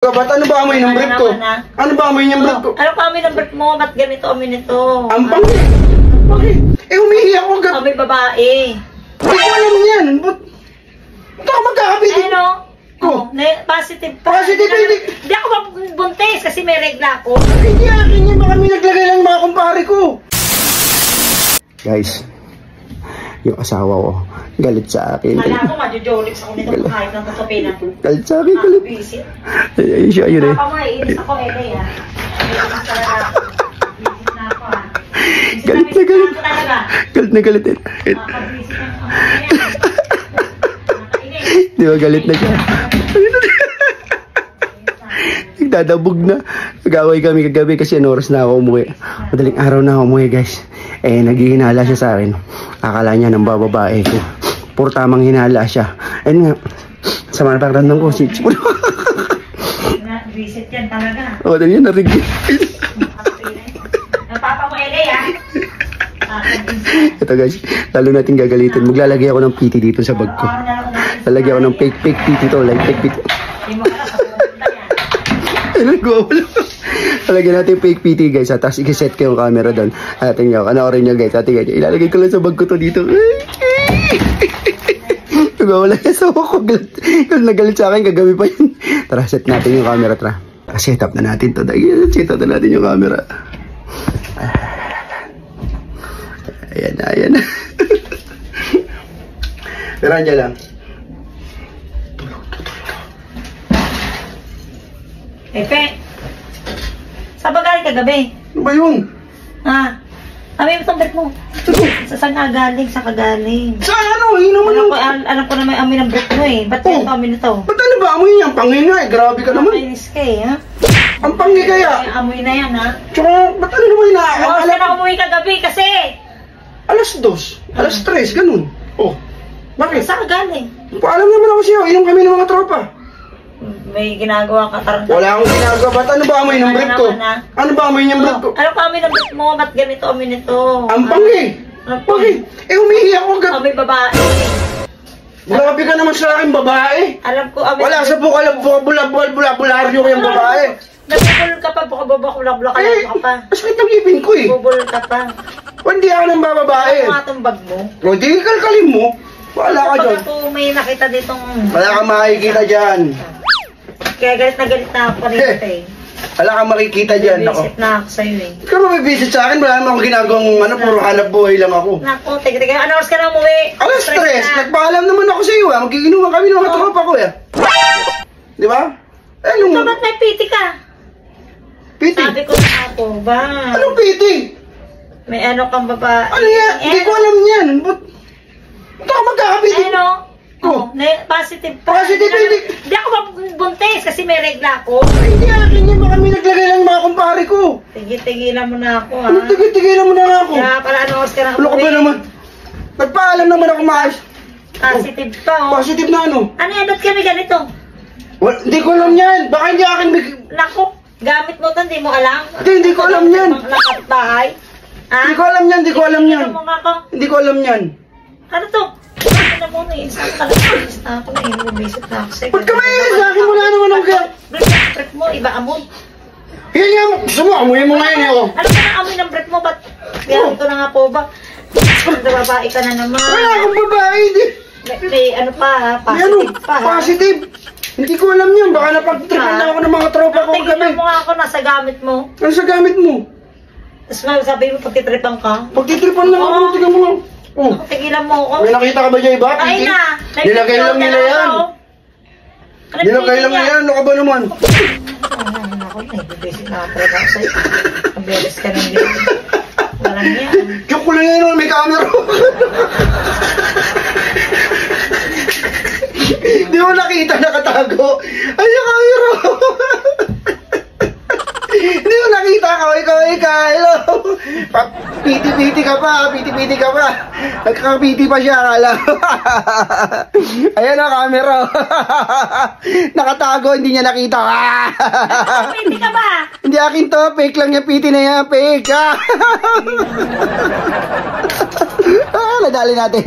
Ba't ano ba amoy ng brief ko? Ano ba amoy ng brief ko? Ano pa amoy ng brief mo? Ba't ganito amoy nito? Ang pangit. Bakit? Eh umihi ako agad. Amoy babae. Hindi ko alam yan. Ba't ako magkakapit? Ano? Oh. Positive pa. Positive, Hindi ako mabuntis kasi may regla ko. Hindi akin yan. Baka may naglagay lang mga kumpare ko. Guys, yung asawa ko, galit sa akin. Kala ko majujolix ako nito kahit ng kasapinan. Galit sa akin, galit. Visit. Ayun siya, ayun eh. Papa mo, iinis ako eh. Visit na ako ah. Galit na galit. Galit na galit eh. Visit na ako. Di ba galit na siya? Nagdadabog na. Nag-away kami kagabi kasi oras na ako umuwi. Madaling araw na ako umuwi guys. Eh naghihinala siya sa akin. Akala niya ng bababae ko. Puro tamang hinala siya. Ayun nga. Sama na pagkandang ko. Visit yan talaga. O, dali yan narigit. Papa mo ah. Ito guys, lalo natin gagalitin. Maglalagay ako ng PT dito sa bag ko. Lalagay ako ng fake PT to. Like fake PT. Lalagyan natin yung fake PT guys. Tapos i-set ko yung camera doon. Atin nyo. Kanoorin nyo guys. Atin nyo. Ilalagay ko lang sa bag ko to dito. Wala yung asawa ko. Nagalit sa akin. Kagabi pa yun. Tara, set natin yung camera. Tara. Set up na natin to. Set up na natin yung camera. Ayan na, ayan na. Pero andyan lang. Pepe, saan ba galing kagabi? Ano ba yun? Ha? Amoy mo itong brief mo. Saan ka galing? Saan ka galing? Saan ano? Yun naman yung... Alam ko na may amoy ng brief mo eh. Ba't ganito amoy nito? Ba't ano ba? Amoy niya? Ang pangin nga eh. Grabe ka naman. Nakainis ka eh, ha? Ang pangin kaya. Amoy na yan, ha? Tsaka, ba't ano naman na... Huwag ka na umuwi kagabi kasi. Alas 2. Alas 3. Ganun. Oh. Bakit? Saan ka galing? Paalam naman ako sa'yo. Inom kami ng mga tropa. May ginagawa ka tarantang. Wala akong ginagawa. Ba't ano ba amoy ng brief ko? Ano ba amoy ng brief ko? Ano pa amoy ng brief mo? Ba't ganito amoy nito? Ang pangin. Bakit? Eh umihi ako agad. Amoy babae. Grabe ka naman sa akin, babae. Alam ko amoy. Wala sa bularyo ko yung babae. Nabubulol ka pa, bukabulak-bulak ka lang pa. Aswit ng ipin ko eh. Bubulol ka pa. Hindi ako ng bababae. Ano nga itong bag mo? O, di kalkalin mo. Wala ka dyan. Pag ako may nakita ditong... Wala kang makikita dyan. Kaya galit na ako rito eh. Wala kang makikita dyan. Visit na ako sa'yo eh. Ikaw mabibisit sa akin. Wala naman akong ginagawang puro hanap buhay lang ako. Naku, teka. Ano oras ka na umuwi? Alas 3. Nagpaalam naman ako sa iyo. Magiginuman kami ng mga tropa ko eh. Di ba? Ito ba't may piti ka? Piti? Sabi ko na ako ba? Anong piti? May ano kang babae. Ano yan? Hindi ko alam yan. Ba't ako magkakapiti? Ano? Oh. Positive pa. Positive, Hindi ako mabuntis kasi may regla ko. Hindi akin yan. Baka may naglagay lang mga kumpare ko. Tigilan mo na ako ha. Ano tigilan mo na nga ako? Kaya pala ano oras ka na Ano ka ba naman? Nagpaalam naman ako maayos. Positive pa oh. Positive na ano? Ano yan? Ba't kami ganito? Hindi ko alam yan. Baka hindi akin Naku, gamit mo ito, hindi mo alam. Hindi ko alam yan. Nakapitbahay. Ha? Hindi ko alam yan. Hindi ko alam yan. Hindi ko alam yan. Ano to? Ano na muna eh. Saan ka lang? Na ako na eh. Bumisit na ako sa'yo. Ba't ka mahilig sa akin? Wala naman ang kaya. Brief mo, iba amoy. Yan nga mo. Gusto mo, amuyin mo ngayon ako. Ano ka na amoy ng brief mo? Ba't? Kaya ko na nga po ba? Babae ka na naman. Wala akong babae. May ano pa ha? Positive pa ha? Positive. Hindi ko alam yan. Baka napag-tripan na ako ng mga tropa ko kagabi. Tingnan mo nga ako nasa gamit mo. Ano sa gamit mo? Tapos sabi mo pagtitripan ka? Pagtitripan lang ako. Tingnan mo lang. Oh. Tigilan mo ako. May nakita ka ba dyan iba? Ay na! Nilagay lang nila yan. Nilagay lang nila yan. Ano ka ba naman? Ako, nag-basic na ako talaga sa'yo. Kabeles ka ng yan. Walang yan. Joke ko lang yan. May camera. Di mo nakita nakatago. Ay, yung camera. Hindi mo nakita ka. Hello. Piti-piti ka pa. Piti-piti ka pa. Nagkakapiti pa siya. Akala. Ayan ang camera. Nakatago. Hindi niya nakita. Piti ka ba? Hindi akin to. Fake lang yung piti na yan. Fake. Nadali natin.